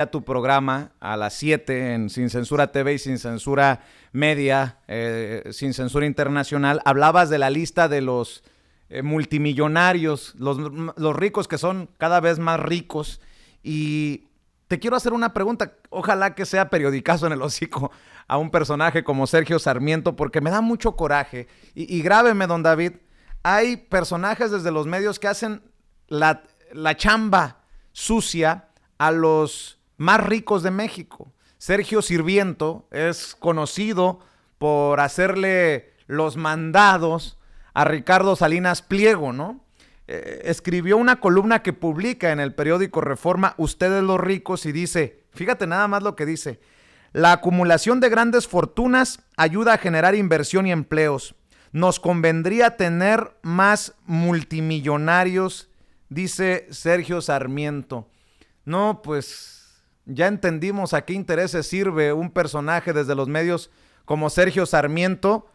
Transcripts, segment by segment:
a tu programa a las 7 en Sin Censura TV y Sin Censura Media, Sin Censura Internacional, hablabas de la lista de los multimillonarios, los ricos que son cada vez más ricos. Y te quiero hacer una pregunta, ojalá que sea periodicazo en el hocico a un personaje como Sergio Sarmiento, porque me da mucho coraje. Y grábeme, don David, hay personajes desde los medios que hacen la chamba sucia a los más ricos de México. Sergio Sirviento es conocido por hacerle los mandados a Ricardo Salinas Pliego, ¿no? Escribió una columna que publica en el periódico Reforma, Ustedes los ricos, y dice, fíjate nada más lo que dice: la acumulación de grandes fortunas ayuda a generar inversión y empleos. Nos convendría tener más multimillonarios, dice Sergio Sarmiento. No, pues ya entendimos a qué intereses sirve un personaje desde los medios como Sergio Sarmiento.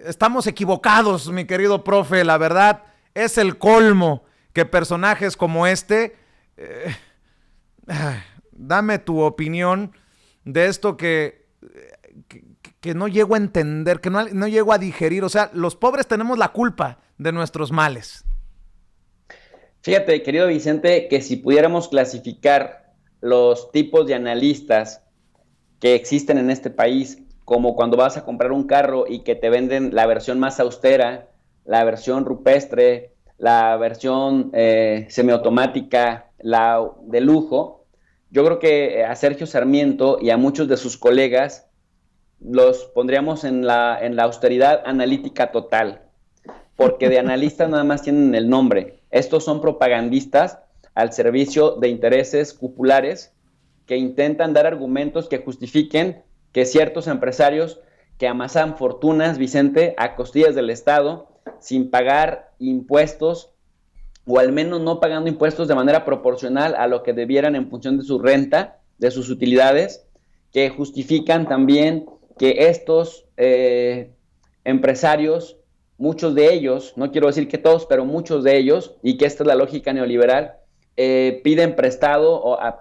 Estamos equivocados, mi querido profe, la verdad es el colmo que personajes como este, dame tu opinión de esto que no llego a entender, que no llego a digerir. O sea, los pobres tenemos la culpa de nuestros males. Fíjate, querido Vicente, que si pudiéramos clasificar los tipos de analistas que existen en este país, como cuando vas a comprar un carro y que te venden la versión más austera, la versión rupestre, la versión semiautomática, la de lujo, yo creo que a Sergio Sarmiento y a muchos de sus colegas los pondríamos en la austeridad analítica total, porque de analistas nada más tienen el nombre. Estos son propagandistas al servicio de intereses cupulares que intentan dar argumentos que justifiquen que ciertos empresarios que amasan fortunas, Vicente, a costillas del Estado, sin pagar impuestos, o al menos no pagando impuestos de manera proporcional a lo que debieran en función de su renta, de sus utilidades, que justifican también que estos empresarios, muchos de ellos, no quiero decir que todos, pero muchos de ellos, y que esta es la lógica neoliberal, piden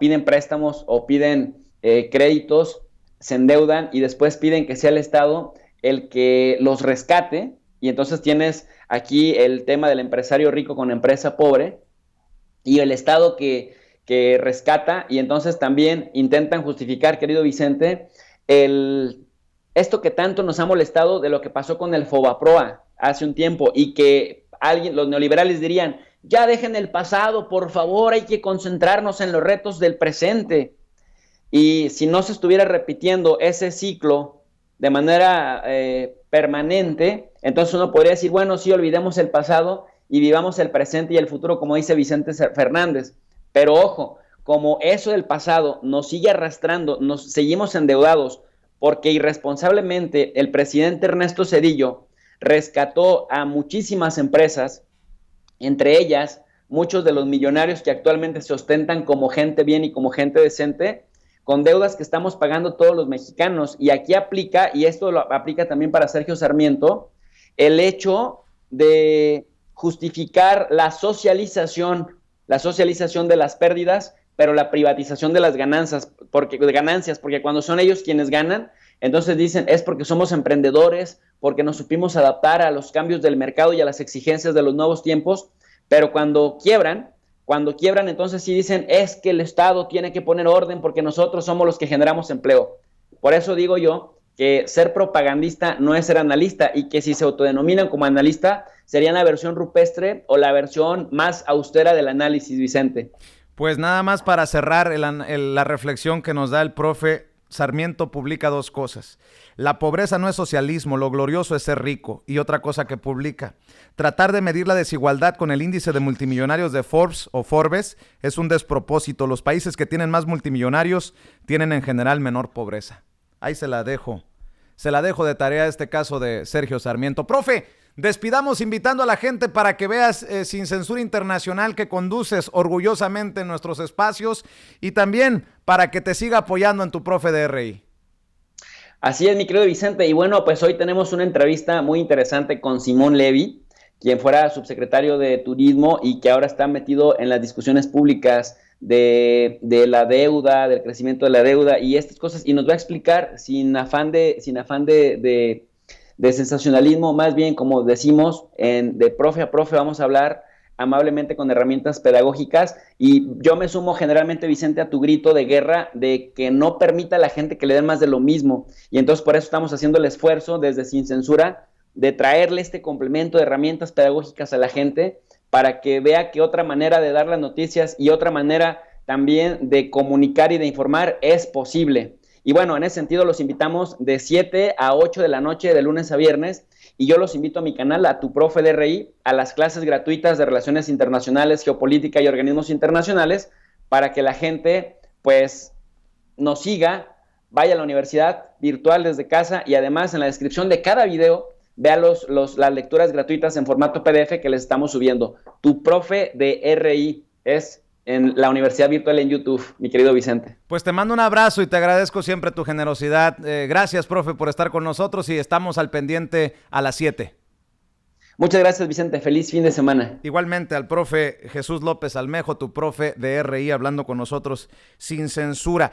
piden préstamos o piden créditos, se endeudan y después piden que sea el Estado el que los rescate. Y entonces tienes aquí el tema del empresario rico con empresa pobre y el Estado que rescata, y entonces también intentan justificar, querido Vicente, esto que tanto nos ha molestado de lo que pasó con el Fobaproa hace un tiempo, y que los neoliberales dirían, ya dejen el pasado, por favor, hay que concentrarnos en los retos del presente. Y si no se estuviera repitiendo ese ciclo de manera permanente, entonces uno podría decir, bueno, sí, olvidemos el pasado y vivamos el presente y el futuro, como dice Vicente Fernández. Pero ojo, como eso del pasado nos sigue arrastrando, nos seguimos endeudados, porque irresponsablemente el presidente Ernesto Zedillo rescató a muchísimas empresas, entre ellas muchos de los millonarios que actualmente se ostentan como gente bien y como gente decente, con deudas que estamos pagando todos los mexicanos. Y aquí aplica, y esto lo aplica también para Sergio Sarmiento, el hecho de justificar la socialización de las pérdidas, pero la privatización de las ganancias, porque cuando son ellos quienes ganan, entonces dicen, es porque somos emprendedores, porque nos supimos adaptar a los cambios del mercado y a las exigencias de los nuevos tiempos, pero cuando quiebran, entonces sí dicen, es que el Estado tiene que poner orden porque nosotros somos los que generamos empleo. Por eso digo yo que ser propagandista no es ser analista, y que si se autodenominan como analista, serían la versión rupestre o la versión más austera del análisis, Vicente. Pues nada más para cerrar la reflexión que nos da el profe, Sarmiento publica dos cosas. La pobreza no es socialismo, lo glorioso es ser rico. Y otra cosa que publica: tratar de medir la desigualdad con el índice de multimillonarios de Forbes o Forbes es un despropósito. Los países que tienen más multimillonarios tienen en general menor pobreza. Ahí se la dejo. Se la dejo de tarea este caso de Sergio Sarmiento. Profe, despidamos invitando a la gente para que veas Sin Censura Internacional, que conduces orgullosamente en nuestros espacios, y también para que te siga apoyando en tu profe de RI. Así es, mi querido Vicente. Y bueno, pues hoy tenemos una entrevista muy interesante con Simón Levy, quien fuera subsecretario de Turismo y que ahora está metido en las discusiones públicas de la deuda, del crecimiento de la deuda y estas cosas, y nos va a explicar sin afán de sensacionalismo, más bien como decimos, de profe a profe vamos a hablar amablemente con herramientas pedagógicas y yo me sumo generalmente, Vicente, a tu grito de guerra de que no permita a la gente que le den más de lo mismo y entonces por eso estamos haciendo el esfuerzo desde Sin Censura de traerle este complemento de herramientas pedagógicas a la gente para que vea que otra manera de dar las noticias y otra manera también de comunicar y de informar es posible. Y bueno, en ese sentido los invitamos de 7 a 8 de la noche, de lunes a viernes, y yo los invito a mi canal, a Tu Profe de RI, a las clases gratuitas de Relaciones Internacionales, Geopolítica y Organismos Internacionales, para que la gente, pues, nos siga, vaya a la universidad virtual desde casa y además en la descripción de cada video vea las lecturas gratuitas en formato PDF que les estamos subiendo. Tu Profe de RI es en la Universidad Virtual en YouTube, mi querido Vicente. Pues te mando un abrazo y te agradezco siempre tu generosidad. Gracias, profe, por estar con nosotros y estamos al pendiente a las 7. Muchas gracias, Vicente. Feliz fin de semana. Igualmente al profe Jesús López Almejo, tu profe de RI, hablando con nosotros sin censura.